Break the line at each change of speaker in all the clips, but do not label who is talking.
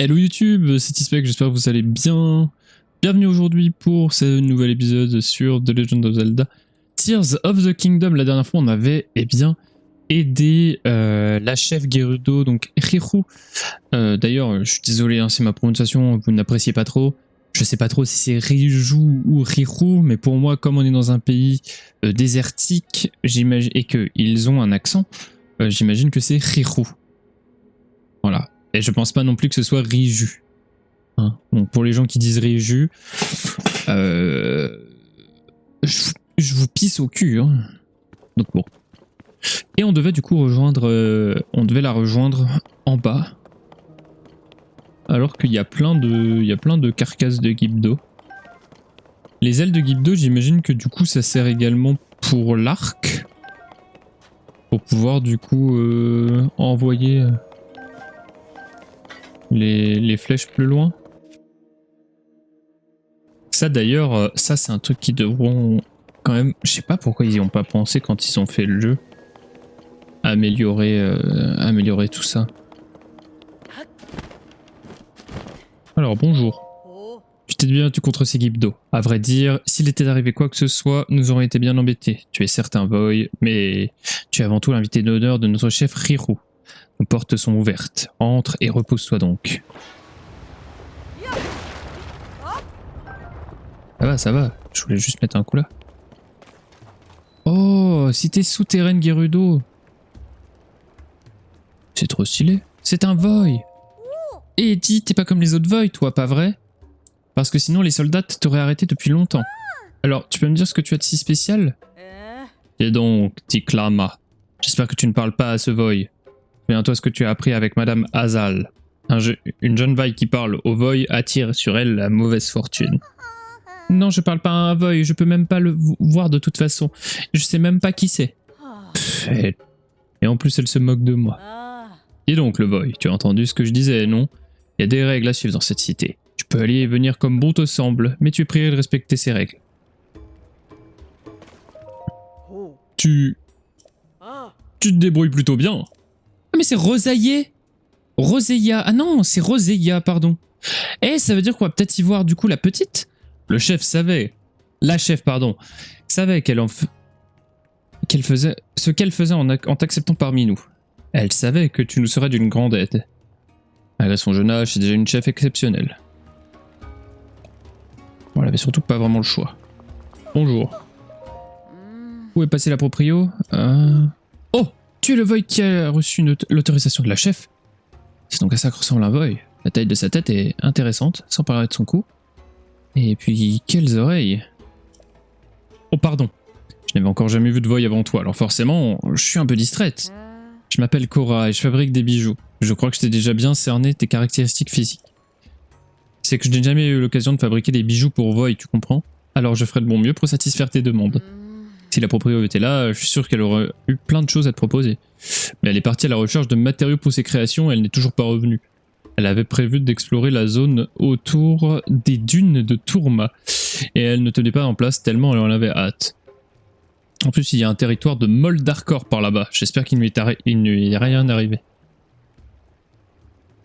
Hello YouTube, c'est Tispec, j'espère que vous allez bien. Bienvenue aujourd'hui pour ce nouvel épisode sur The Legend of Zelda Tears of the Kingdom. La dernière fois on avait aidé la chef Gerudo, donc Riru. D'ailleurs je suis désolé, hein, c'est ma prononciation, vous n'appréciez pas trop. Je sais pas trop si c'est Riju ou Riru, mais pour moi, comme on est dans un pays désertique, j'imagine, et qu'ils ont un accent, j'imagine que c'est Riru. Voilà. Et je pense pas non plus que ce soit Riju. Hein. Donc pour les gens qui disent Riju, je vous pisse au cul. Hein. Donc bon. Et on devait du coup on devait la rejoindre en bas. Alors qu'il y a plein de carcasses de Gibdo. Les ailes de Gibdo, j'imagine que du coup ça sert également pour l'arc. Pour pouvoir du coup envoyer les flèches plus loin. Ça d'ailleurs, ça c'est un truc qu'ils devront quand même, je sais pas pourquoi ils y ont pas pensé quand ils ont fait le jeu. Améliorer tout ça. Alors bonjour. Tu t'es bien battu contre ces Gibdo. À vrai dire, s'il était arrivé quoi que ce soit, nous aurions été bien embêtés. Tu es certes un Void, mais tu es avant tout l'invité d'honneur de notre chef Riru. Nos portes sont ouvertes. Entre et repose-toi donc. Ça va. Je voulais juste mettre un coup là. Oh, cité souterraine Gerudo. C'est trop stylé. C'est un Void. Et dis, t'es pas comme les autres Void, toi, pas vrai? Parce que sinon les soldats t'auraient arrêté depuis longtemps. Alors, tu peux me dire ce que tu as de si spécial? Et donc, Tiklama. J'espère que tu ne parles pas à ce Void. Souviens-toi ce que tu as appris avec Madame Azal. Une jeune Void qui parle au Void attire sur elle la mauvaise fortune. Non, je parle pas à un Void, je peux même pas le voir de toute façon. Je sais même pas qui c'est. Et en plus, elle se moque de moi. Et donc, le Void, tu as entendu ce que je disais, non? Il y a des règles à suivre dans cette cité. Tu peux aller et venir comme bon te semble, mais tu es prié de respecter ces règles. Tu te débrouilles plutôt bien. Ah mais c'est Rosaillé. Roseilla. Ah non, c'est Roseilla, pardon. Eh, ça veut dire qu'on va peut-être y voir du coup la petite. Le chef savait. La chef, pardon. Savait faisait ce qu'elle faisait en t'acceptant parmi nous. Elle savait que tu nous serais d'une grande aide. Malgré son jeune âge, c'est déjà une chef exceptionnelle. Bon, elle avait surtout pas vraiment le choix. Bonjour. Où est passé la proprio? Oh, tu es le Void qui a reçu l'autorisation de la chef. C'est donc à ça que ressemble un Void. La taille de sa tête est intéressante, sans parler de son cou. Et puis, quelles oreilles. Oh, pardon. Je n'avais encore jamais vu de Void avant toi, alors forcément, je suis un peu distraite. Je m'appelle Cora et je fabrique des bijoux. Je crois que je t'ai déjà bien cerné tes caractéristiques physiques. C'est que je n'ai jamais eu l'occasion de fabriquer des bijoux pour Void, tu comprends? Alors je ferai de mon mieux pour satisfaire tes demandes. Si la propriété était là, je suis sûr qu'elle aurait eu plein de choses à te proposer. Mais elle est partie à la recherche de matériaux pour ses créations et elle n'est toujours pas revenue. Elle avait prévu d'explorer la zone autour des dunes de Tourma. Et elle ne tenait pas en place tellement elle en avait hâte. En plus, il y a un territoire de Moldarkor par là-bas. J'espère qu'il ne lui est rien arrivé.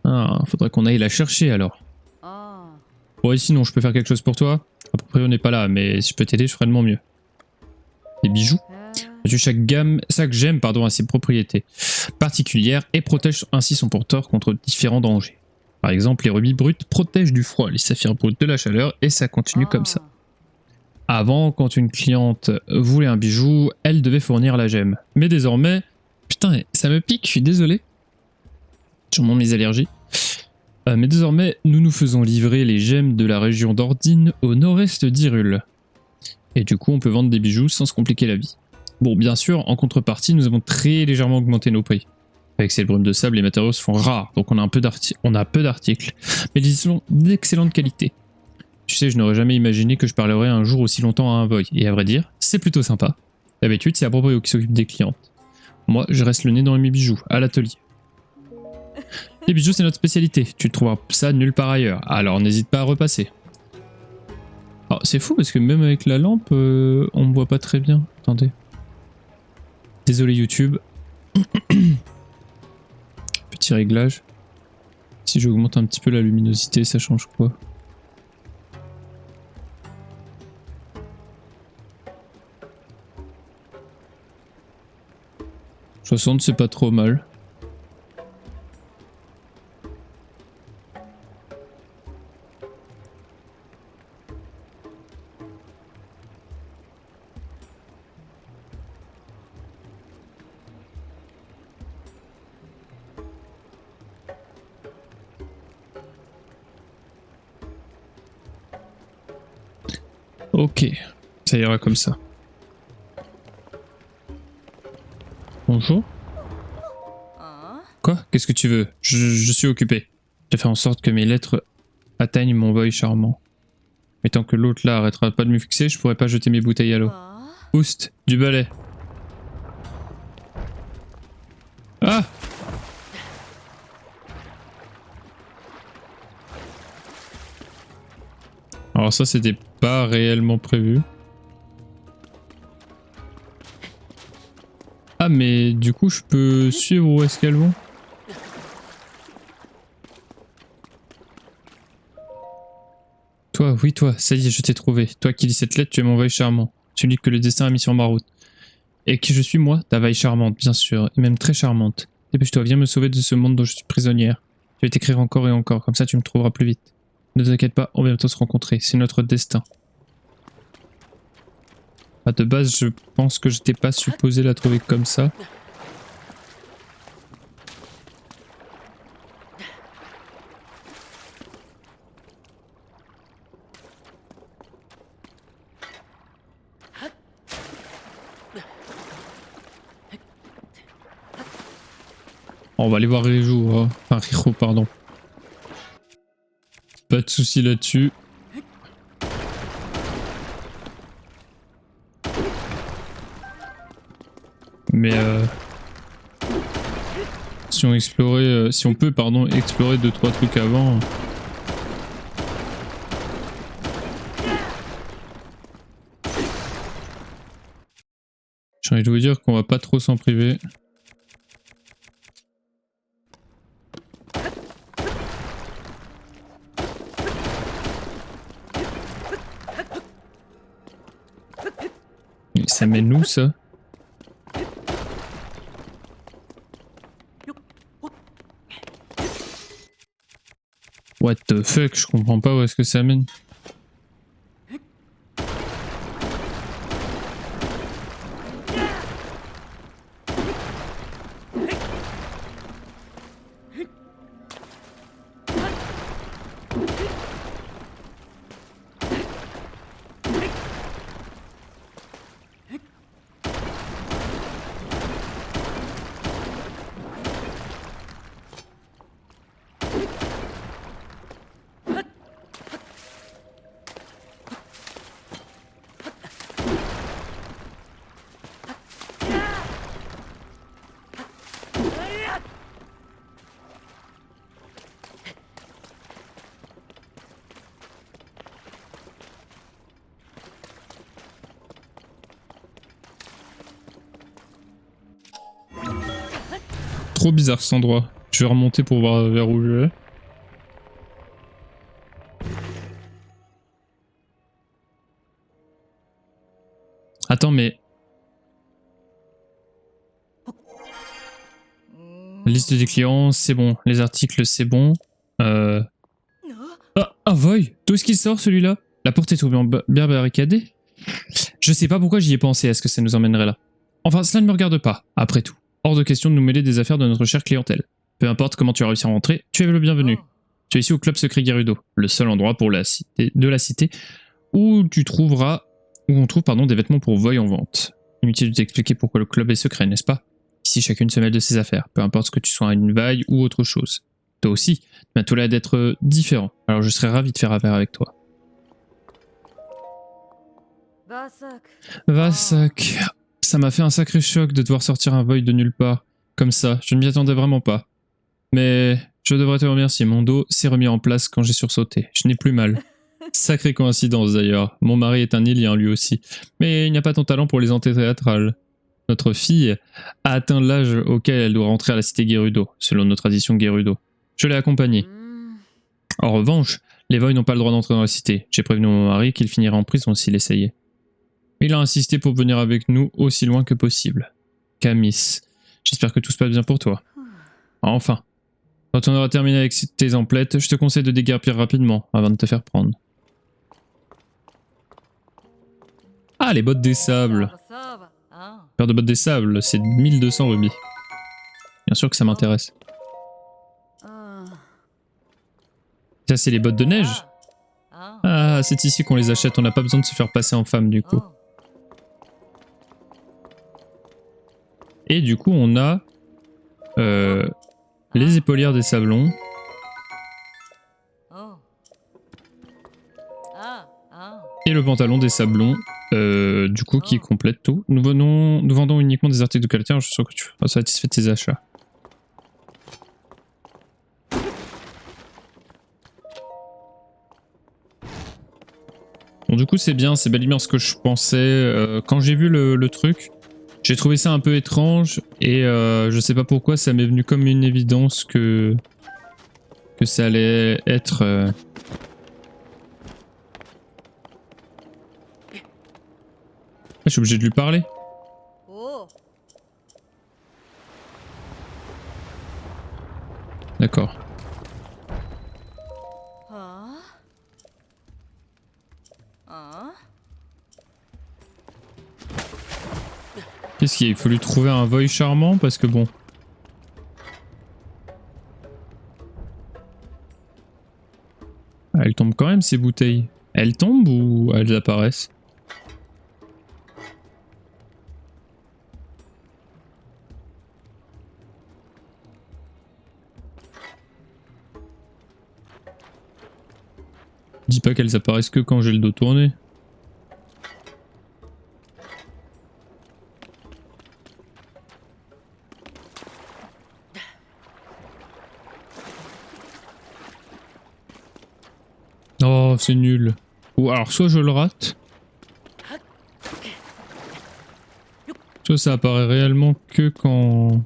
Ah, faudrait qu'on aille la chercher alors. Bon, et sinon, je peux faire quelque chose pour toi? La propriété n'est pas là, mais si je peux t'aider, je ferai de mon mieux. Des bijoux. Chaque gemme a ses propriétés particulières et protège ainsi son porteur contre différents dangers. Par exemple, les rubis bruts protègent du froid, les saphirs bruts de la chaleur, et ça continue comme ça. Avant, quand une cliente voulait un bijou, elle devait fournir la gemme. Mais désormais... Putain, ça me pique, je suis désolé. Sûrement mes allergies. Mais désormais, nous nous faisons livrer les gemmes de la région d'Ordine au nord-est d'Hyrule. Et du coup, on peut vendre des bijoux sans se compliquer la vie. Bon, bien sûr, en contrepartie, nous avons très légèrement augmenté nos prix. Avec ces brumes de sable, les matériaux se font rares, donc on a peu d'articles. Mais ils sont d'excellente qualité. Tu sais, je n'aurais jamais imaginé que je parlerais un jour aussi longtemps à un Void. Et à vrai dire, c'est plutôt sympa. D'habitude, c'est la propriété qui s'occupe des clientes. Moi, je reste le nez dans mes bijoux, à l'atelier. Les bijoux, c'est notre spécialité. Tu ne trouveras ça nulle part ailleurs. Alors, n'hésite pas à repasser. Alors, c'est fou parce que même avec la lampe, on me voit pas très bien. Attendez. Désolé YouTube. Petit réglage. Si j'augmente un petit peu la luminosité, ça change quoi? « 60 c'est pas trop mal. Ok, ça ira comme ça. Bonjour. Quoi? Qu'est-ce que tu veux? Je suis occupé. Je fais en sorte que mes lettres atteignent mon boy charmant. Mais tant que l'autre là arrêtera pas de me fixer, je pourrais pas jeter mes bouteilles à l'eau. Oust, du balai. Ah! Alors ça c'était pas réellement prévu. Ah mais du coup je peux suivre où est-ce qu'elles vont? Toi, oui toi, ça y est je t'ai trouvé. Toi qui lis cette lettre, tu es mon veille charmant. Celui que le destin a mis sur ma route. Et qui je suis moi? Ta veille charmante bien sûr, et même très charmante. Dépêche-toi, viens me sauver de ce monde dont je suis prisonnière. Je vais t'écrire encore et encore, comme ça tu me trouveras plus vite. Ne t'inquiète pas, on va bientôt se rencontrer, c'est notre destin. Ah, de base, je pense que j'étais pas supposé la trouver comme ça. On va aller voir Riju, hein. Enfin Riro, pardon. Pas de soucis là-dessus. Mais si on explorait, si on peut pardon explorer 2-3 trucs avant. J'ai envie de vous dire qu'on va pas trop s'en priver. Ça mène où ça? What the fuck, je comprends pas où est-ce que ça mène. Trop bizarre cet endroit. Je vais remonter pour voir vers où je vais. Attends mais... Liste des clients, c'est bon. Les articles, c'est bon. Ah, un Voy! D'où est-ce qu'il sort celui-là? La porte est trop bien barricadée. Je sais pas pourquoi j'y ai pensé, est-ce que ça nous emmènerait là? Enfin, cela ne me regarde pas, après tout. Hors de question de nous mêler des affaires de notre chère clientèle. Peu importe comment tu as réussi à rentrer, tu es le bienvenu. Tu es ici au Club Secret Gerudo, le seul endroit pour la cité où on trouve des vêtements pour Voy en vente. Inutile de t'expliquer pourquoi le club est secret, n'est-ce pas? Ici, chacune se mêle de ses affaires, peu importe ce que tu sois, une vaille ou autre chose. Toi aussi, tu as tout l'air d'être différent, alors je serais ravi de faire affaire avec toi. Vasak. Ça m'a fait un sacré choc de devoir sortir un Voy de nulle part. Comme ça, je ne m'y attendais vraiment pas. Mais je devrais te remercier, mon dos s'est remis en place quand j'ai sursauté. Je n'ai plus mal. Sacrée coïncidence d'ailleurs. Mon mari est un Ilien lui aussi. Mais il n'y a pas ton talent pour les entrées théâtrales. Notre fille a atteint l'âge auquel elle doit rentrer à la cité Gerudo, selon nos traditions Gerudo. Je l'ai accompagnée. En revanche, les Void n'ont pas le droit d'entrer dans la cité. J'ai prévenu mon mari qu'il finirait en prison s'il essayait. Il a insisté pour venir avec nous aussi loin que possible. Camis, j'espère que tout se passe bien pour toi. Enfin. Quand on aura terminé avec tes emplettes, je te conseille de déguerpir rapidement avant de te faire prendre. Ah, les bottes des sables. Paire de bottes des sables, c'est 1200 rubis. Bien sûr que ça m'intéresse. Ça, c'est les bottes de neige. Ah, c'est ici qu'on les achète, on n'a pas besoin de se faire passer en femme du coup. Et du coup, on a les épaulières des sablons. Et le pantalon des sablons, du coup, qui complète tout. Nous vendons uniquement des articles de qualité, je suis sûr que tu seras satisfait de tes achats. Bon, du coup, c'est bien, c'est bel et bien ce que je pensais. Quand j'ai vu le truc, j'ai trouvé ça un peu étrange et je sais pas pourquoi ça m'est venu comme une évidence que ça allait être... Je suis obligé de lui parler. D'accord. Qu'est-ce qu'il a fallu trouver un Void charmant parce que bon... Elles tombent quand même ces bouteilles. Elles tombent ou elles apparaissent? Dis pas qu'elles apparaissent que quand j'ai le dos tourné. Oh, c'est nul. Ou alors soit je le rate, soit ça apparaît réellement que quand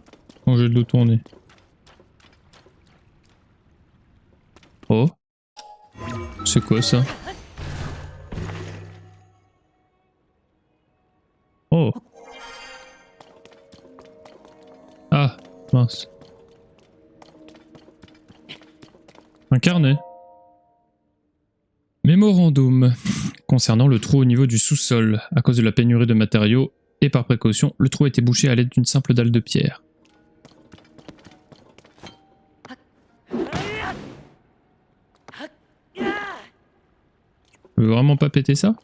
j'ai le dos tourné. Oh. C'est quoi ça? Oh. Ah, mince. Un carnet. Mémorandum. Concernant le trou au niveau du sous-sol, à cause de la pénurie de matériaux, et par précaution, le trou a été bouché à l'aide d'une simple dalle de pierre. Je veux vraiment pas péter ça?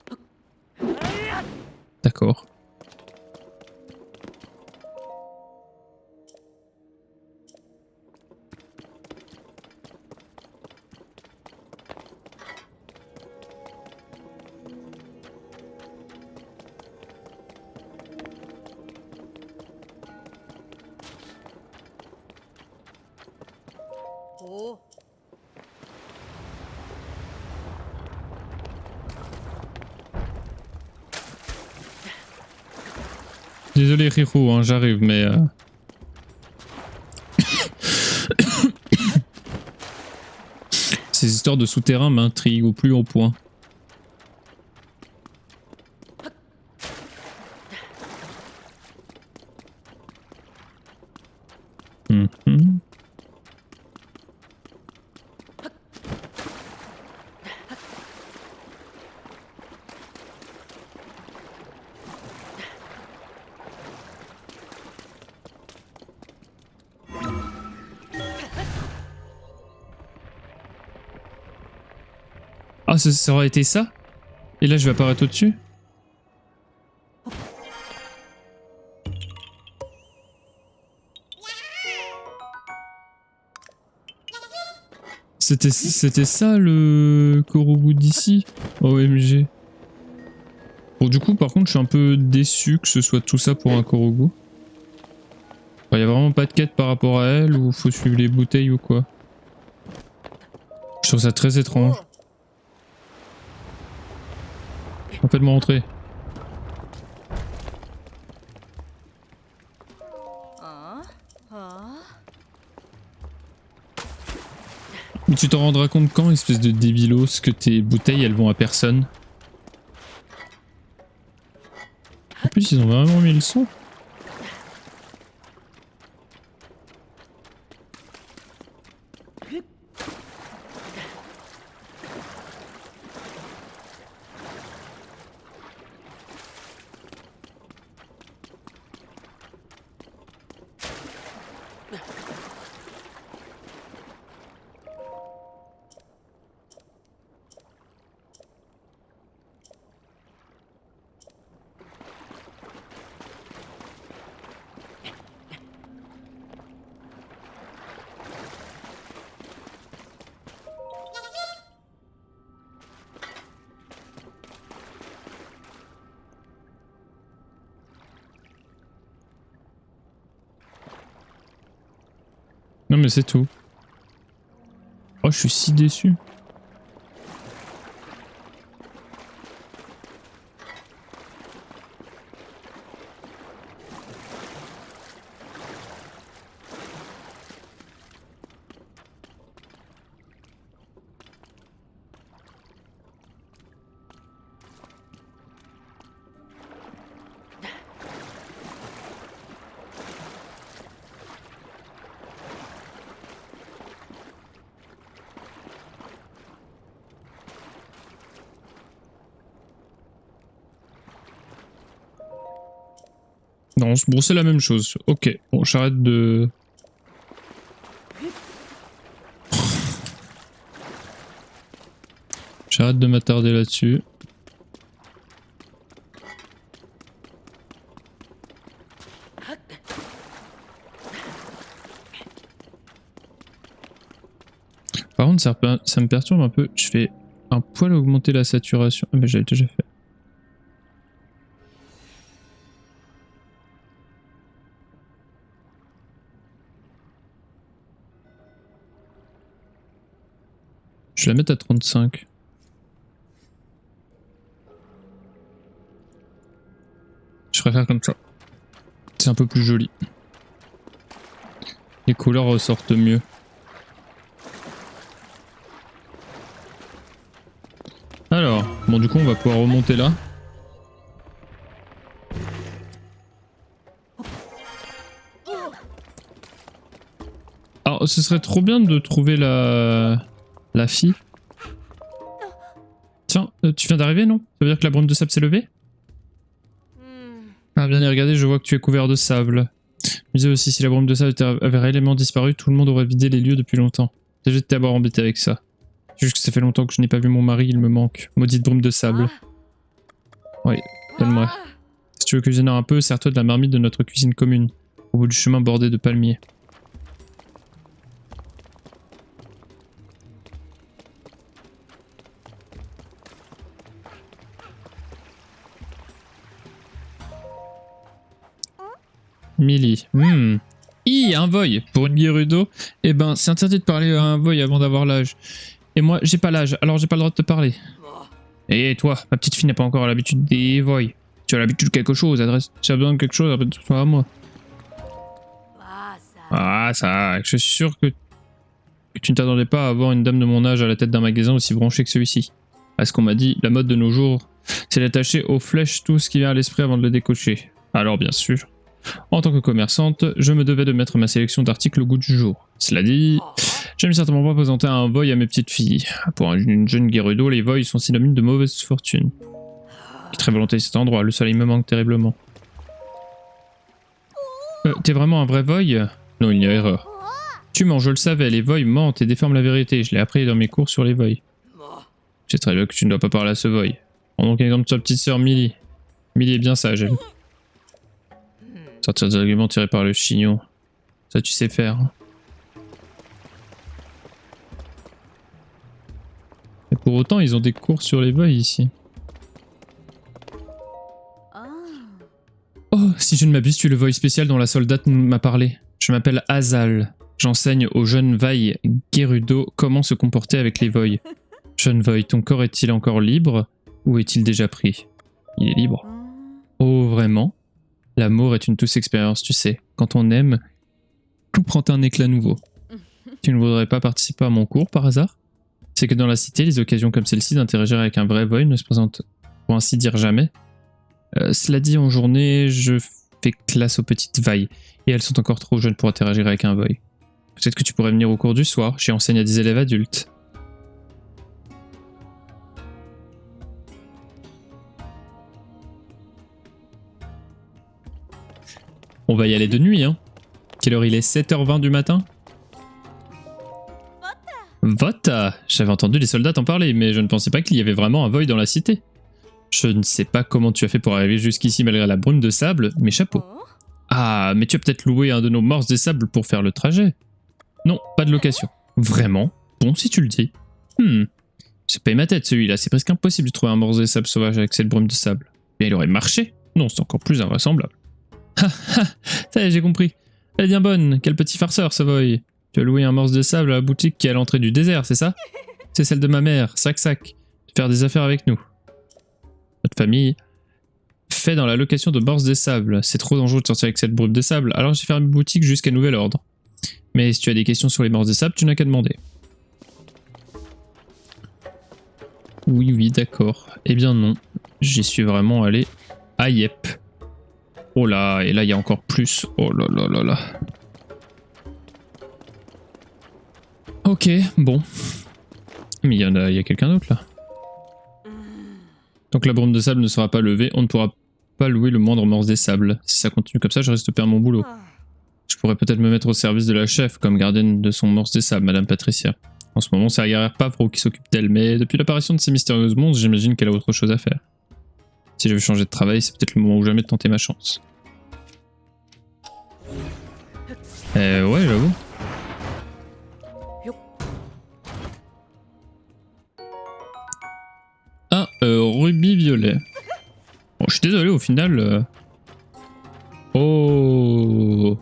D'accord. Désolé Riro, hein, j'arrive, mais... Ces histoires de souterrain m'intriguent au plus haut point. Ah, ça aurait été ça? Et là, je vais apparaître au-dessus? C'était ça le Korogu d'ici? OMG. Bon, du coup, par contre, je suis un peu déçu que ce soit tout ça pour un Korogu. Il y a vraiment pas de quête par rapport à elle ou faut suivre les bouteilles ou quoi? Je trouve ça très étrange. Faites-moi rentrer. Mais tu t'en rendras compte quand, espèce de débilos, que tes bouteilles elles vont à personne? En plus ils ont vraiment mis le son. Non mais c'est tout. Oh, je suis si déçu. Non, bon, c'est la même chose. Ok, bon, j'arrête de... J'arrête de m'attarder là-dessus. Par contre, ça me perturbe un peu. Je fais un poil augmenter la saturation. Ah, mais j'avais déjà fait. Je vais la mettre à 35. Je préfère comme ça. C'est un peu plus joli. Les couleurs ressortent mieux. Alors, bon du coup on va pouvoir remonter là. Alors ce serait trop bien de trouver la fille. Tiens, tu viens d'arriver non? Ça veut dire que la brume de sable s'est levée? Ah bien y regarder, je vois que tu es couvert de sable. Je me disais aussi, si la brume de sable avait réellement disparu, tout le monde aurait vidé les lieux depuis longtemps. Déjà de t'avoir embêté avec ça. Juste que ça fait longtemps que je n'ai pas vu mon mari, il me manque. Maudite brume de sable. Oui, donne-moi. Si tu veux cuisiner un peu, sers-toi de la marmite de notre cuisine commune, au bout du chemin bordé de palmiers. Millie. Un voy pour une Gerudo. Eh ben, c'est interdit de parler à un voy avant d'avoir l'âge. Et moi, j'ai pas l'âge, alors j'ai pas le droit de te parler. Et toi, ma petite fille n'a pas encore l'habitude des voy. Tu as l'habitude de quelque chose, adresse. Tu as besoin de quelque chose, adresse-toi à moi. Ah, ça, je suis sûr que tu ne t'attendais pas à avoir une dame de mon âge à la tête d'un magasin aussi branché que celui-ci. À ce qu'on m'a dit, la mode de nos jours, c'est d'attacher aux flèches tout ce qui vient à l'esprit avant de le décocher. Alors bien sûr, en tant que commerçante, je me devais de mettre ma sélection d'articles au goût du jour. Cela dit, j'aime certainement pas présenter un voy à mes petites filles. Pour une jeune Gerudo, les voys sont synonymes de mauvaise fortune. Très volonté cet endroit, le soleil me manque terriblement. T'es vraiment un vrai voy? Non, il y a erreur. Tu mens, je le savais, les voys mentent et déforment la vérité. Je l'ai appris dans mes cours sur les voys. Je sais très bien que tu ne dois pas parler à ce voy. Prends donc exemple de ta petite sœur Millie. Millie est bien sage, elle. Sortir des arguments tirés par le chignon. Ça, tu sais faire. Et pour autant, ils ont des cours sur les voys ici. Oh, si je ne m'abuse, tu es le voy spécial dont la soldate m'a parlé. Je m'appelle Azal. J'enseigne aux jeunes voy Gerudo comment se comporter avec les voy. Jeune voy, ton corps est-il encore libre ou est-il déjà pris? Il est libre. Oh, vraiment? L'amour est une douce expérience, tu sais. Quand on aime, tout prend un éclat nouveau. Tu ne voudrais pas participer à mon cours par hasard? C'est que dans la cité, les occasions comme celle-ci d'interagir avec un vrai void ne se présentent pour ainsi dire jamais. Cela dit, en journée, je fais classe aux petites vailles et elles sont encore trop jeunes pour interagir avec un void. Peut-être que tu pourrais venir au cours du soir, j'y enseigne à des élèves adultes. On va y aller de nuit, hein. Quelle heure il est? 7h20 du matin? Vota! J'avais entendu les soldats t'en parler, mais je ne pensais pas qu'il y avait vraiment un void dans la cité. Je ne sais pas comment tu as fait pour arriver jusqu'ici malgré la brume de sable, mais chapeau. Ah, mais tu as peut-être loué un de nos morses des sables pour faire le trajet. Non, pas de location. Vraiment? Bon, si tu le dis. Ça paye ma tête celui-là, c'est presque impossible de trouver un morse des sables sauvage avec cette brume de sable. Mais il aurait marché? Non, c'est encore plus invraisemblable. Ha ha, ça y est, j'ai compris. Elle est bien bonne, quel petit farceur, Savoy. Tu as loué un morse de sable à la boutique qui est à l'entrée du désert, c'est ça? C'est celle de ma mère, sac, de faire des affaires avec nous. Notre famille fait dans la location de morse des sables. C'est trop dangereux de sortir avec cette brume de sable, alors j'ai fermé boutique jusqu'à nouvel ordre. Mais si tu as des questions sur les morses des sables, tu n'as qu'à demander. Oui, d'accord. Eh bien non, j'y suis vraiment allé. Ah yep. Oh là, et là il y a encore plus. Oh là là là là. Ok, bon. Mais il y a quelqu'un d'autre là. Tant que la brume de sable ne sera pas levée, on ne pourra pas louer le moindre morse des sables. Si ça continue comme ça, je risque de perdre mon boulot. Je pourrais peut-être me mettre au service de la chef comme gardienne de son morse des sables, Madame Patricia. En ce moment, c'est la guerrière Pavro qui s'occupe d'elle, mais depuis l'apparition de ces mystérieuses monstres, j'imagine qu'elle a autre chose à faire. Si je veux changer de travail, c'est peut-être le moment ou jamais de tenter ma chance. Ouais, j'avoue. Ah, rubis violet. Bon, je suis désolé, au final... Oh...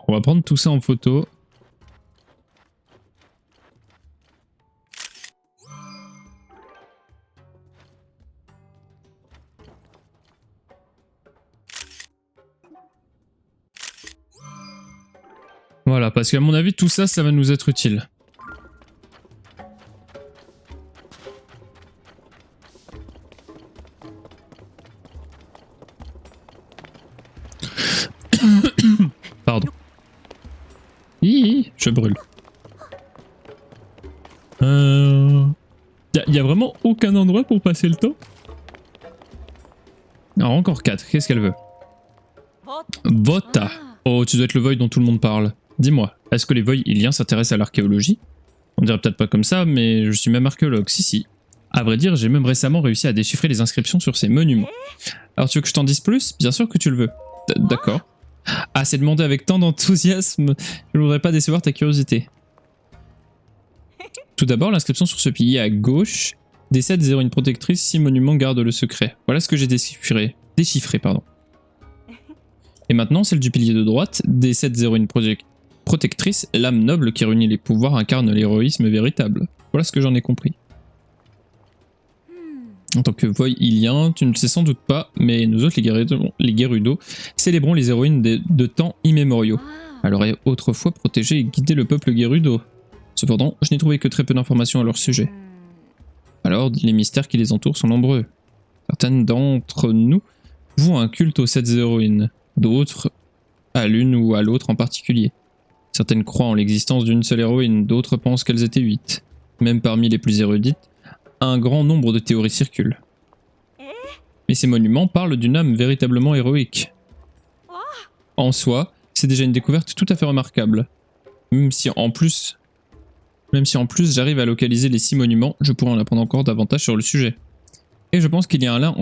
On va prendre tout ça en photo. Voilà, parce qu'à mon avis, tout ça, ça va nous être utile. Pardon. Je brûle. Y a vraiment aucun endroit pour passer le temps? Alors encore 4, qu'est-ce qu'elle veut? Vota. Oh, tu dois être le void dont tout le monde parle. Dis-moi, est-ce que les voids iliens s'intéressent à l'archéologie? On dirait peut-être pas comme ça, mais je suis même archéologue, si. À vrai dire, j'ai même récemment réussi à déchiffrer les inscriptions sur ces monuments. Alors tu veux que je t'en dise plus? Bien sûr que tu le veux. D'accord. Ah, c'est demandé avec tant d'enthousiasme, je ne voudrais pas décevoir ta curiosité. Tout d'abord, l'inscription sur ce pilier à gauche, D7 0 une protectrice, 6 monuments gardent le secret. Voilà ce que j'ai déchiffré. Pardon. Et maintenant, celle du pilier de droite, D7 0 une protectrice, l'âme noble qui réunit les pouvoirs incarne l'héroïsme véritable. Voilà ce que j'en ai compris. En tant que void ilien, tu ne le sais sans doute pas, mais nous autres, les Gerudo, célébrons les héroïnes de temps immémoriaux. Elle aurait autrefois protégé et guidé le peuple Gerudo. Cependant, je n'ai trouvé que très peu d'informations à leur sujet. Alors, les mystères qui les entourent sont nombreux. Certaines d'entre nous vouent un culte aux 7 héroïnes, d'autres à l'une ou à l'autre en particulier. Certaines croient en l'existence d'une seule héroïne, d'autres pensent qu'elles étaient 8. Même parmi les plus érudites, un grand nombre de théories circulent. Mais ces monuments parlent d'une âme véritablement héroïque. En soi, c'est déjà une découverte tout à fait remarquable. Même si en plus j'arrive à localiser les 6 monuments, je pourrais en apprendre encore davantage sur le sujet. Et je pense qu'il y a un lien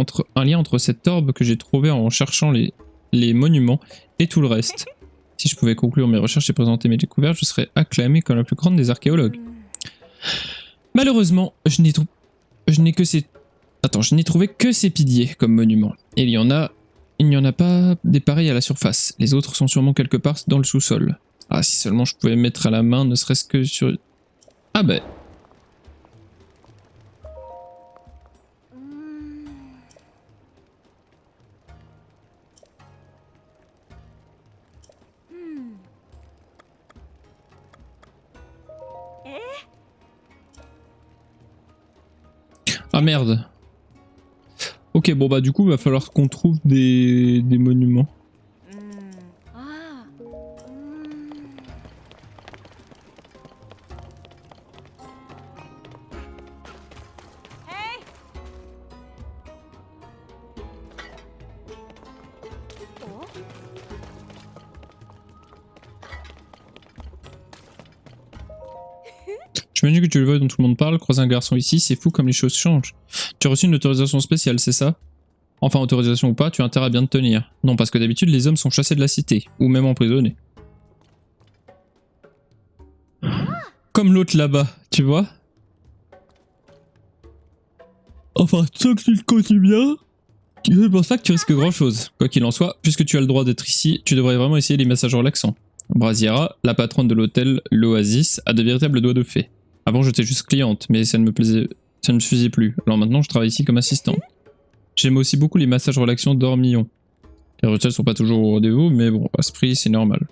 entre cette orbe que j'ai trouvé en cherchant les monuments et tout le reste. Si je pouvais conclure mes recherches et présenter mes découvertes, je serais acclamé comme la plus grande des archéologues. Malheureusement, je n'ai trouvé que ces piliers comme monuments. Et il n'y en a pas des pareils à la surface. Les autres sont sûrement quelque part dans le sous-sol. Ah, si seulement je pouvais mettre à la main, ne serait-ce que sur... Ah ben, Ah merde. Ok, bon bah du coup, va falloir qu'on trouve des monuments. J'imagine que tu le vois dont tout le monde parle, croiser un garçon ici, c'est fou comme les choses changent. Tu as reçu une autorisation spéciale, c'est ça? Enfin, autorisation ou pas, tu as intérêt à bien te tenir. Non, parce que d'habitude, les hommes sont chassés de la cité, ou même emprisonnés. Comme l'autre là-bas, tu vois? Enfin, tant que tu le continues bien, je pense pas que tu risques grand-chose. Quoi qu'il en soit, puisque tu as le droit d'être ici, tu devrais vraiment essayer les massages relaxants. Brasiera, la patronne de l'hôtel L'Oasis, a de véritables doigts de fée. Avant, j'étais juste cliente, mais ça ne me suffisait plus. Alors maintenant, je travaille ici comme assistant. J'aime aussi beaucoup les massages relaxants d'Ormillon. Les hôtels sont pas toujours au rendez-vous, mais bon, à ce prix, c'est normal.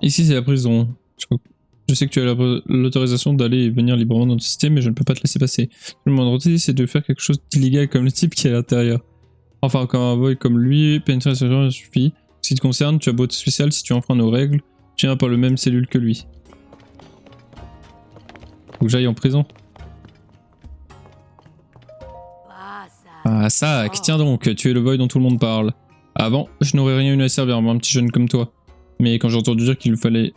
Ici, c'est la prison. Je sais que tu as l'autorisation d'aller et venir librement dans notre cité, mais je ne peux pas te laisser passer. Le moindre idée, c'est de faire quelque chose d'illégal comme le type qui est à l'intérieur. Enfin, quand un boy comme lui, pénétrer ce genre suffit. Ce qui te concerne, tu as beau être spécial, si tu enfreins nos règles, tu viens par le même cellule que lui. Faut que j'aille en prison. Ah ça, tiens donc, tu es le boy dont tout le monde parle. Avant, je n'aurais rien eu à servir, moi, un petit jeune comme toi. Mais quand j'ai entendu dire qu'il fallait...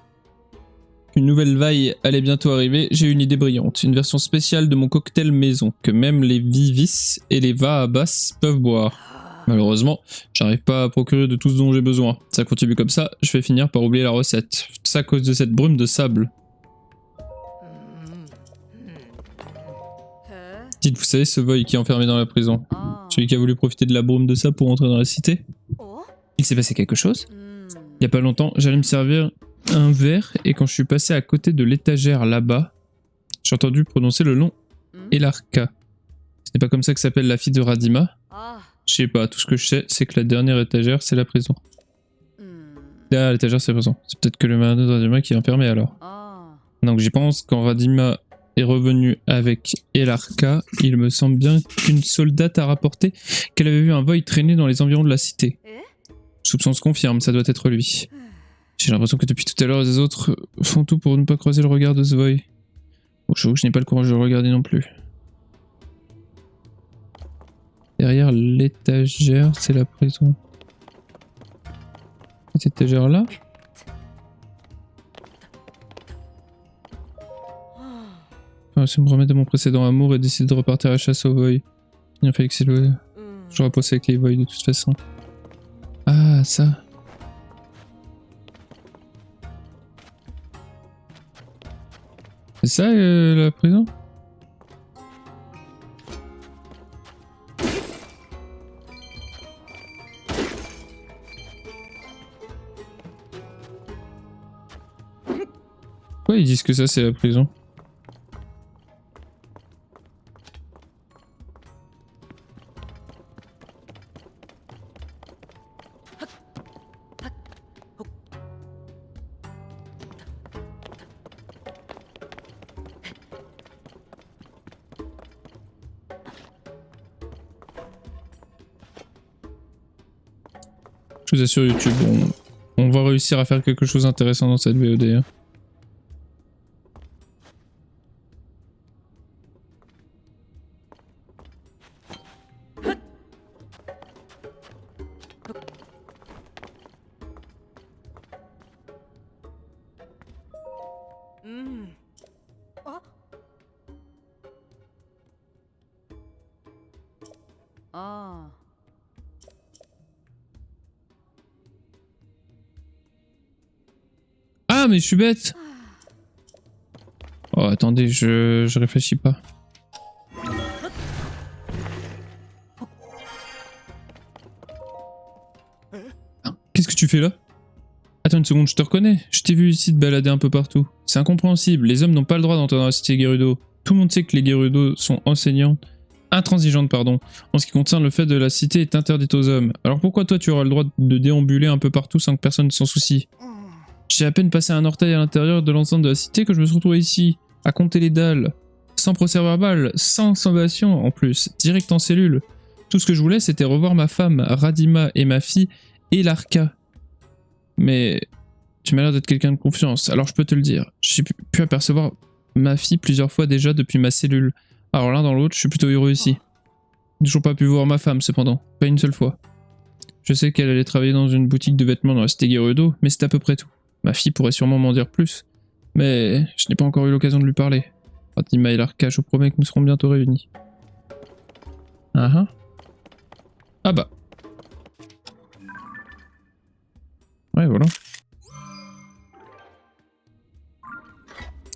Une nouvelle vaille allait bientôt arriver, j'ai eu une idée brillante. Une version spéciale de mon cocktail maison, que même les Vivis et les Vahabas peuvent boire. Malheureusement, j'arrive pas à procurer de tout ce dont j'ai besoin. Ça continue comme ça, je vais finir par oublier la recette. Tout ça à cause de cette brume de sable. Dites, vous savez ce boy qui est enfermé dans la prison? Celui qui a voulu profiter de la brume de sable pour entrer dans la cité? Il s'est passé quelque chose? Il y a pas longtemps, j'allais me servir un verre et quand je suis passé à côté de l'étagère là-bas, j'ai entendu prononcer le nom Elarka. Ce n'est pas comme ça que s'appelle la fille de Radima? Je sais pas, tout ce que je sais, c'est que la dernière étagère, c'est la prison. Derrière l'étagère, c'est la prison. C'est peut-être que le mari de Radima qui est enfermé alors. Donc j'y pense, quand Radima est revenu avec Elarka, il me semble bien qu'une soldate a rapporté qu'elle avait vu un void traîner dans les environs de la cité. Soupçon se confirme, ça doit être lui. J'ai l'impression que depuis tout à l'heure, les autres font tout pour ne pas croiser le regard de ce void. Bon, je n'ai pas le courage de le regarder non plus. Derrière l'étagère, c'est la prison. Cette étagère là. Enfin, c'est me remettre de mon précédent amour et décider de repartir à la chasse au void. Il a fallu que c'est le... J'aurais passé avec les voids de toute façon. Ah, ça. C'est ça la prison? Pourquoi ils disent que ça c'est la prison? Je vous assure YouTube, on va réussir à faire quelque chose d'intéressant dans cette VOD. Hein. Ah mais je suis bête. Oh attendez, je réfléchis pas. Qu'est-ce que tu fais là? Attends une seconde, je te reconnais. Je t'ai vu ici te balader un peu partout. C'est incompréhensible. Les hommes n'ont pas le droit d'entrer dans la cité Gerudo. Tout le monde sait que les Gerudo sont intransigeantes, pardon. En ce qui concerne le fait de la cité est interdite aux hommes. Alors pourquoi toi tu auras le droit de déambuler un peu partout sans que personne ne s'en soucie? J'ai à peine passé un orteil à l'intérieur de l'enceinte de la cité que je me suis retrouvé ici, à compter les dalles. Sans procès verbal, sans sommation en plus, direct en cellule. Tout ce que je voulais c'était revoir ma femme, Radima, et ma fille, Elarka. Mais tu m'as l'air d'être quelqu'un de confiance, alors je peux te le dire. J'ai pu apercevoir ma fille plusieurs fois déjà depuis ma cellule. Alors l'un dans l'autre, je suis plutôt heureux ici. Toujours pas pu voir ma femme cependant, pas une seule fois. Je sais qu'elle allait travailler dans une boutique de vêtements dans la cité Gerudo, mais c'est à peu près tout. Ma fille pourrait sûrement m'en dire plus, mais je n'ai pas encore eu l'occasion de lui parler. Radima et Elarka, je vous promets que nous serons bientôt réunis. Ah bah. Ouais, voilà.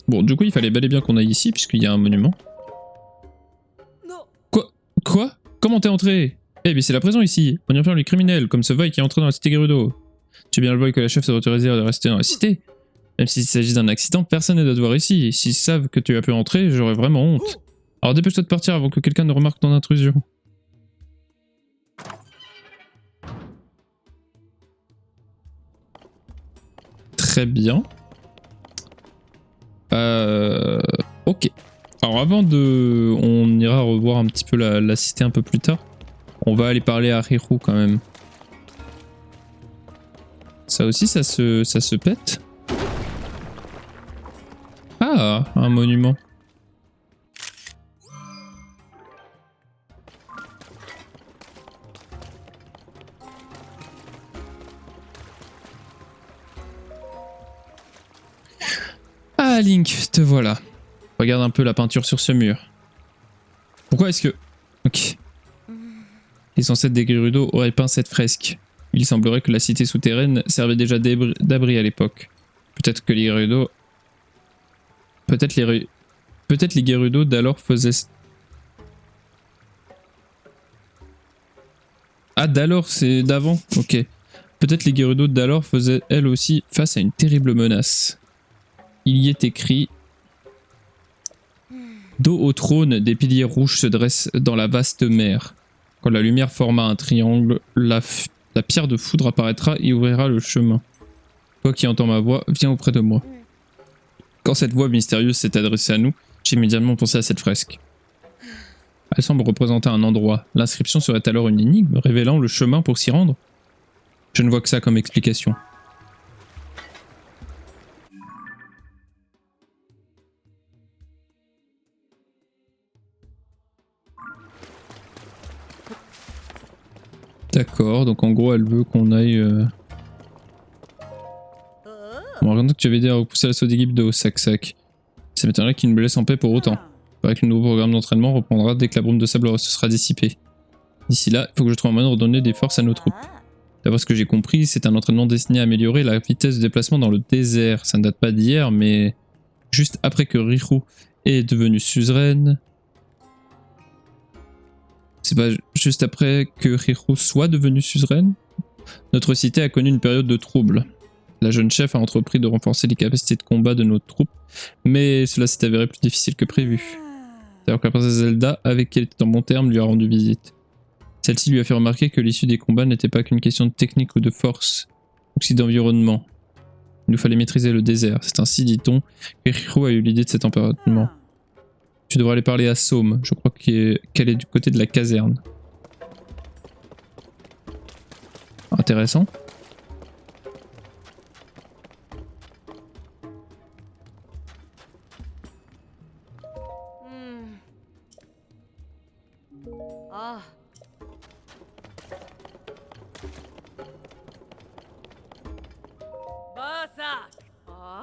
Bon, du coup, il fallait bel et bien qu'on aille ici, puisqu'il y a un monument. Quoi? Comment t'es entré? Eh, mais c'est la prison ici. On y enferme les criminels, comme ce Void qui est entré dans la cité Gerudo. Tu es bien le Void que la chef s'est autorisée à rester dans la cité. Même s'il s'agit d'un accident, personne ne doit te voir ici. Et s'ils savent que tu as pu entrer, j'aurais vraiment honte. Alors dépêche-toi de partir avant que quelqu'un ne remarque ton intrusion. Très bien. Ok. Alors avant de... On ira revoir un petit peu la cité un peu plus tard. On va aller parler à Riru quand même. Ça aussi, ça se pète. Ah, un monument. Ah, Link, te voilà. Regarde un peu la peinture sur ce mur. Pourquoi est-ce que... Ok. Les ancêtres des Gerudo auraient peint cette fresque. Il semblerait que la cité souterraine servait déjà d'abri à l'époque. Peut-être que les Gerudo... Peut-être les Gerudo d'alors faisaient... Ah, d'alors, c'est d'avant? Ok. Peut-être les Gerudo d'alors faisaient elles aussi face à une terrible menace. Il y est écrit... Dos au trône, des piliers rouges se dressent dans la vaste mer. Quand la lumière forma un triangle, la pierre de foudre apparaîtra et ouvrira le chemin. Toi qui entends ma voix, viens auprès de moi. Quand cette voix mystérieuse s'est adressée à nous, j'ai immédiatement pensé à cette fresque. Elle semble représenter un endroit. L'inscription serait alors une énigme, révélant le chemin pour s'y rendre. Je ne vois que ça comme explication. D'accord, donc en gros elle veut qu'on aille... Bon, regardons que tu avais aidé à repousser l'assaut d'équipe de Sac-Sac. Ça m'étonnerait qu'il ne me laisse en paix pour autant. Il paraît que le nouveau programme d'entraînement reprendra dès que la brume de sable se sera dissipée. D'ici là, il faut que je trouve un moyen de redonner des forces à nos troupes. D'après ce que j'ai compris, c'est un entraînement destiné à améliorer la vitesse de déplacement dans le désert. Ça ne date pas d'hier, mais juste après que Riru est devenue suzeraine... C'est pas juste après que Riru soit devenue suzeraine? Notre cité a connu une période de trouble. La jeune chef a entrepris de renforcer les capacités de combat de nos troupes, mais cela s'est avéré plus difficile que prévu. D'ailleurs que la princesse Zelda, avec qui elle était en bon terme, lui a rendu visite. Celle-ci lui a fait remarquer que l'issue des combats n'était pas qu'une question de technique ou de force, mais aussi d'environnement. Il nous fallait maîtriser le désert. C'est ainsi, dit-on, que Riru a eu l'idée de cet environnement. Tu devrais aller parler à Saume, je crois qu'elle est du côté de la caserne. Intéressant.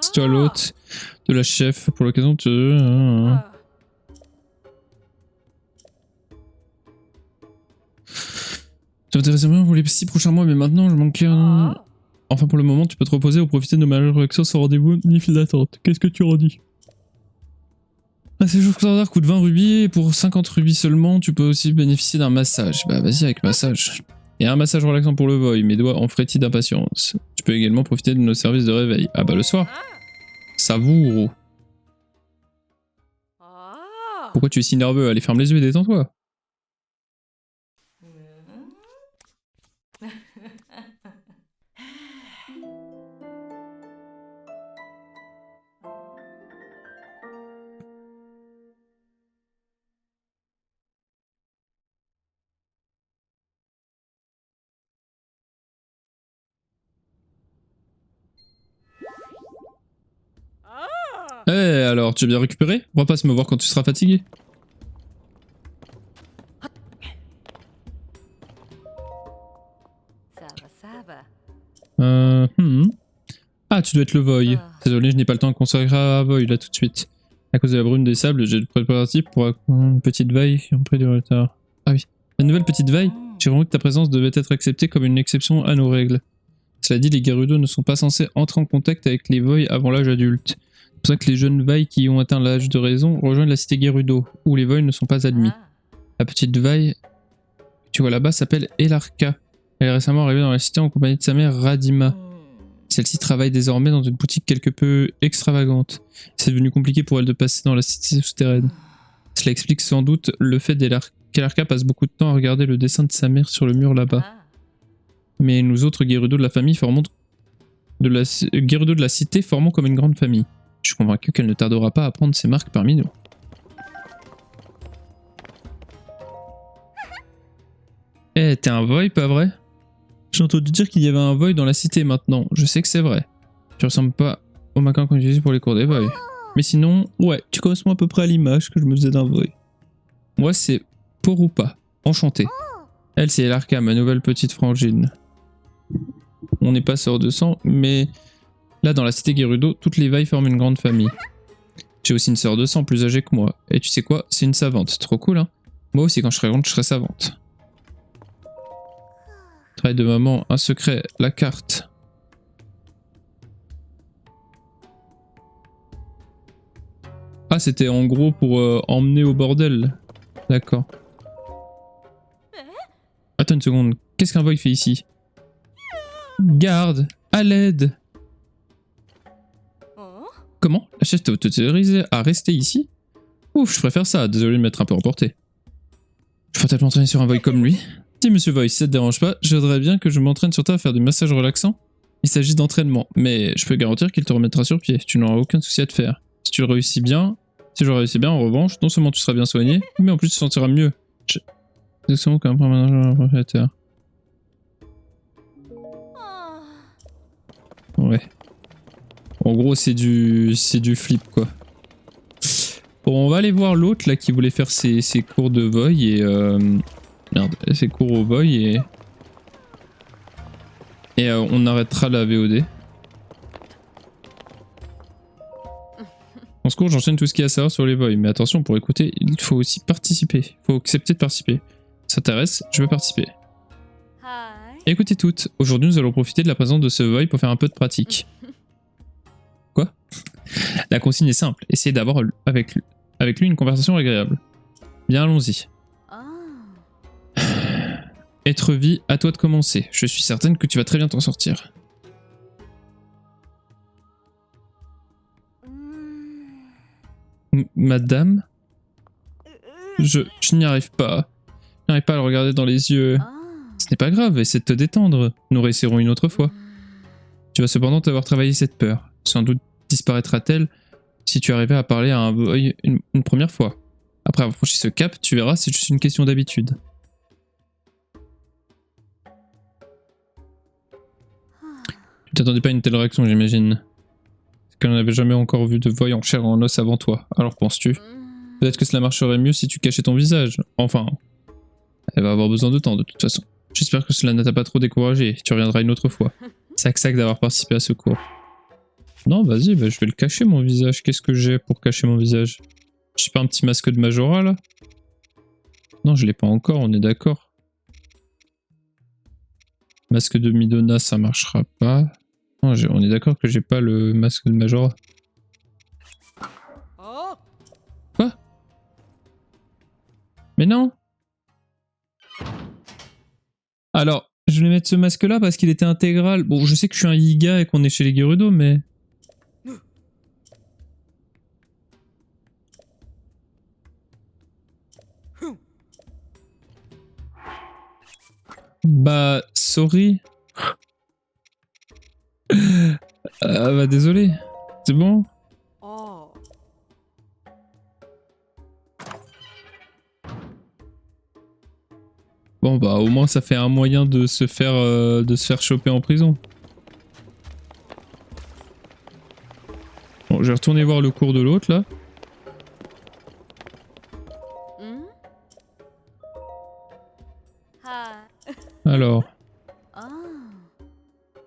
C'est toi l'hôte de la chef, pour l'occasion tu... Tu m'intéressais bien pour les 6 prochains mois, mais maintenant je manquais un... Enfin pour le moment, tu peux te reposer ou profiter de ma réaction sans rendez-vous ni file d'attente. Qu'est-ce que tu redis? Ah, c'est jour standard, coûte 20 rubis, et pour 50 rubis seulement, tu peux aussi bénéficier d'un massage. Bah vas-y avec massage. Et un massage relaxant pour le void, mes doigts en frétillent d'impatience. Tu peux également profiter de nos services de réveil. Ah bah le soir. Savoure. Pourquoi tu es si nerveux? Allez, ferme les yeux et détends-toi. Eh, alors, tu as bien récupéré? Repasse me voir quand tu seras fatigué. Ah, tu dois être le Voy. Désolé, je n'ai pas le temps de consacrer à Voy là tout de suite. À cause de la brume des sables, j'ai le préparatif pour une petite veille qui ont pris du retard. Ah oui. La nouvelle petite veille, j'ai compris que ta présence devait être acceptée comme une exception à nos règles. Cela dit, les Gerudo ne sont pas censés entrer en contact avec les Voy avant l'âge adulte. C'est pour ça que les jeunes Vailles qui ont atteint l'âge de raison rejoignent la cité Gerudo, où les Voy ne sont pas admis. La petite Vaille que tu vois là-bas s'appelle Elarka. Elle est récemment arrivée dans la cité en compagnie de sa mère Radima. Celle-ci travaille désormais dans une boutique quelque peu extravagante. C'est devenu compliqué pour elle de passer dans la cité souterraine. Cela explique sans doute le fait qu'Elarka passe beaucoup de temps à regarder le dessin de sa mère sur le mur là-bas. Mais nous autres Gerudo de la famille Gerudo de la cité formons comme une grande famille. Je suis convaincu qu'elle ne tardera pas à prendre ses marques parmi nous. Eh, t'es un Voy, pas vrai? J'ai entendu dire qu'il y avait un Voy dans la cité maintenant. Je sais que c'est vrai. Tu ressembles pas au macaque qu'on utilise pour les cours des Voy. Mais sinon, ouais, tu corresponds à peu près à l'image que je me faisais d'un Voy. Moi, c'est Porupa. Enchanté. Elle, c'est Elarka, ma nouvelle petite frangine. On n'est pas sœurs de sang, mais là, dans la cité Gerudo, toutes les Vailles forment une grande famille. J'ai aussi une sœur de sang plus âgée que moi. Et tu sais quoi? C'est une savante. Trop cool, hein? Moi aussi, quand je serai grande, je serai savante. Travail de maman, un secret, la carte. Ah, c'était en gros pour emmener au bordel. D'accord. Attends une seconde, qu'est-ce qu'un Voy fait ici? Garde, à l'aide. Comment? La chef t'a autorisé à rester ici? Ouf, je préfère ça, désolé de m'être un peu emporté. Je peux peut-être m'entraîner sur un Voy comme lui. Si monsieur Voy, si ça te dérange pas, je voudrais bien que je m'entraîne sur toi à faire du massage relaxant. Il s'agit d'entraînement, mais je peux garantir qu'il te remettra sur pied, tu n'auras aucun souci à te faire. Si tu réussis bien, si je réussis bien en revanche, non seulement tu seras bien soigné, mais en plus tu te sentiras mieux. Exactement comme un propriétaire propriétaire. Ouais. En gros c'est du flip quoi. Bon, on va aller voir l'autre là qui voulait faire ses cours de Voy et merde, ses cours au Voy et on arrêtera la VOD. En secours, j'enchaîne tout ce qu'il y a à savoir sur les Voy, mais attention, pour écouter, il faut aussi participer. Il faut accepter de participer. Ça t'intéresse? Je veux participer. Écoutez toutes, aujourd'hui nous allons profiter de la présence de ce Voy pour faire un peu de pratique. Quoi? La consigne est simple, essayez d'avoir avec lui une conversation agréable. Bien, allons-y. Être vie, à toi de commencer. Je suis certaine que tu vas très bien t'en sortir. Madame? Je n'y arrive pas. Je n'arrive pas à le regarder dans les yeux. Ce n'est pas grave, essaie de te détendre. Nous réussirons une autre fois. Tu vas cependant avoir travaillé cette peur. Sans doute disparaîtra-t-elle si tu arrivais à parler à un Voy une première fois. Après avoir franchi ce cap, tu verras, c'est juste une question d'habitude. Tu t'attendais pas à une telle réaction, j'imagine. C'est qu'elle n'avait jamais encore vu de Voy en chair et en os avant toi. Alors penses-tu? Peut-être que cela marcherait mieux si tu cachais ton visage. Enfin, elle va avoir besoin de temps de toute façon. J'espère que cela ne t'a pas trop découragé. Tu reviendras une autre fois. Sac d'avoir participé à ce cours. Non, vas-y, bah, je vais le cacher mon visage. Qu'est-ce que j'ai pour cacher mon visage? J'ai pas un petit masque de Majora là? Non, je l'ai pas encore, on est d'accord. Masque de Midona, ça marchera pas. Non, on est d'accord que j'ai pas le masque de Majora. Quoi? Mais non! Alors, Je vais mettre ce masque là parce qu'il était intégral. Bon, je sais que je suis un Yiga et qu'on est chez les Gerudo, mais... Bah, sorry. Bah, désolé. C'est bon? Bon, bah, au moins, ça fait un moyen de se faire choper en prison. Bon, je vais retourner voir le cours de l'autre, là. Alors...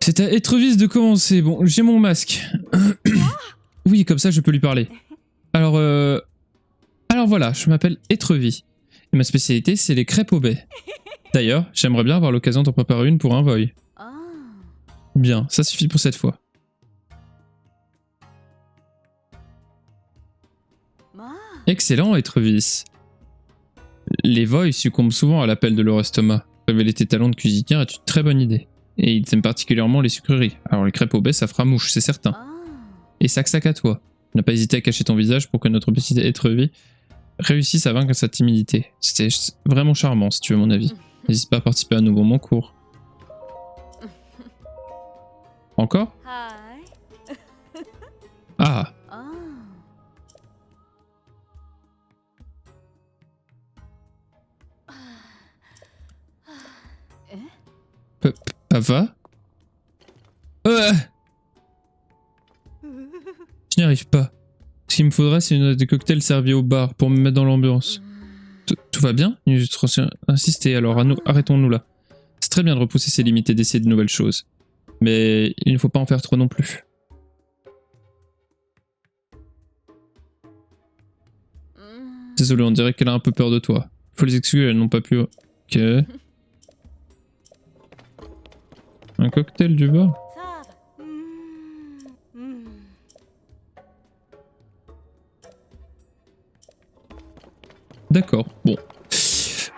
C'est à Étrevis de commencer. Bon, j'ai mon masque. Oui, comme ça, je peux lui parler. Alors voilà, je m'appelle Étrevis. Et ma spécialité, c'est les crêpes au baies. D'ailleurs, j'aimerais bien avoir l'occasion d'en préparer une pour un voy. Bien, ça suffit pour cette fois. Excellent, Étrevis. Les voys succombent souvent à l'appel de leur estomac. Révéler tes talents de cuisinière est une très bonne idée. Et ils aiment particulièrement les sucreries. Alors les crêpes au baies, ça fera mouche, c'est certain. Et sac à toi. N'a pas hésité à cacher ton visage pour que notre petite Étrevis réussisse à vaincre sa timidité. C'était vraiment charmant, si tu veux mon avis. N'hésite pas à participer à nouveau à mon cours. Encore? Ah. Papa? Je n'y arrive pas. Ce qu'il me faudrait, c'est des cocktails servis au bar pour me mettre dans l'ambiance. Tout va bien? Nous insister, alors arrêtons-nous là. C'est très bien de repousser ses limites et d'essayer de nouvelles choses. Mais il ne faut pas en faire trop non plus. Désolé, on dirait qu'elle a un peu peur de toi. Faut les excuser, elles n'ont pas pu... Ok. Un cocktail du bar? D'accord, bon.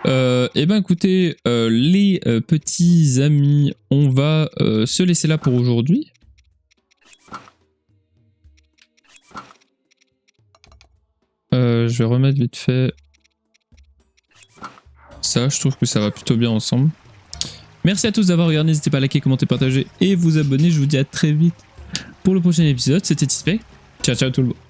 Eh ben écoutez, les petits amis, on va se laisser là pour aujourd'hui. Je vais remettre vite fait ça, je trouve que ça va plutôt bien ensemble. Merci à tous d'avoir regardé, n'hésitez pas à liker, commenter, partager et vous abonner. Je vous dis à très vite pour le prochain épisode. C'était Tispec. Ciao ciao tout le monde.